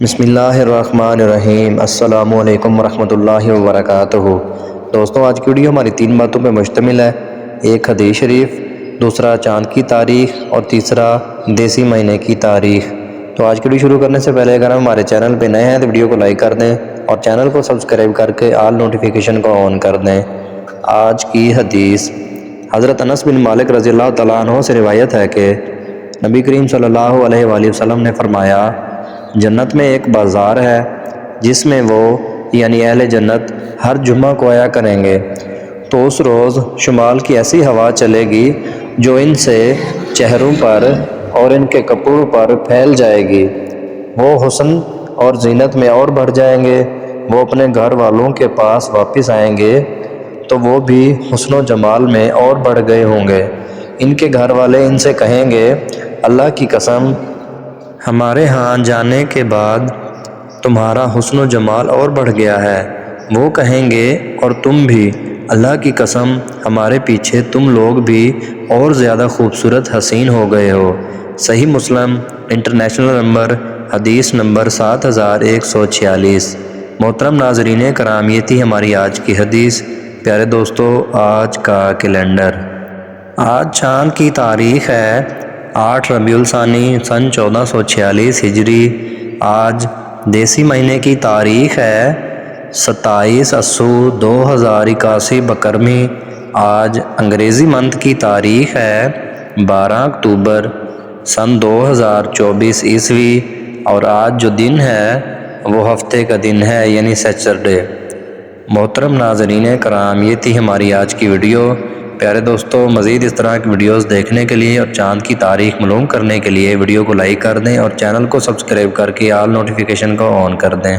بسم اللہ الرحمن الرحیم۔ السلام علیکم ورحمۃ اللہ وبرکاتہ۔ دوستوں، آج کی ویڈیو ہماری 3 باتوں پہ مشتمل ہے۔ ایک حدیث شریف، دوسرا چاند کی تاریخ اور تیسرا دیسی مہینے کی تاریخ۔ تو آج کی ویڈیو شروع کرنے سے پہلے اگر ہم ہمارے چینل پہ نئے ہیں تو ویڈیو کو لائک کر دیں اور چینل کو سبسکرائب کر کے آل نوٹیفیکیشن کو آن کر دیں۔ آج کی حدیث حضرت انس بن مالک رضی اللہ تعالیٰ عنہ سے روایت ہے کہ نبی کریم صلی اللہ علیہ وآلہ وسلم نے فرمایا، جنت میں ایک بازار ہے جس میں وہ یعنی اہل جنت ہر جمعہ کو آیا کریں گے، تو اس روز شمال کی ایسی ہوا چلے گی جو ان سے چہروں پر اور ان کے کپڑوں پر پھیل جائے گی۔ وہ حسن اور زینت میں اور بڑھ جائیں گے۔ وہ اپنے گھر والوں کے پاس واپس آئیں گے تو وہ بھی حسن و جمال میں اور بڑھ گئے ہوں گے۔ ان کے گھر والے ان سے کہیں گے، اللہ کی قسم، ہمارے ہاں جانے کے بعد تمہارا حسن و جمال اور بڑھ گیا ہے۔ وہ کہیں گے، اور تم بھی، اللہ کی قسم، ہمارے پیچھے تم لوگ بھی اور زیادہ خوبصورت حسین ہو گئے ہو۔ صحیح مسلم انٹرنیشنل نمبر، حدیث نمبر 7146۔ محترم ناظرین کرام، یہ تھی ہماری آج کی حدیث۔ پیارے دوستو، آج کا کیلنڈر، آج چاند کی تاریخ ہے 8 ربیع الثانی سن 1446 ہجری۔ آج دیسی مہینے کی تاریخ ہے 27 اسو 2081 بکرمی۔ آج انگریزی منتھ کی تاریخ ہے 12 اکتوبر سن 2024 عیسوی، اور آج جو دن ہے وہ ہفتے کا دن ہے یعنی سیچرڈے۔ محترم ناظرین کرام، یہ تھی ہماری آج کی ویڈیو۔ پیارے دوستو، مزید اس طرح کی ویڈیوز دیکھنے کے لیے اور چاند کی تاریخ معلوم کرنے کے لیے ویڈیو کو لائک کر دیں اور چینل کو سبسکرائب کر کے آل نوٹیفیکیشن کو آن کر دیں۔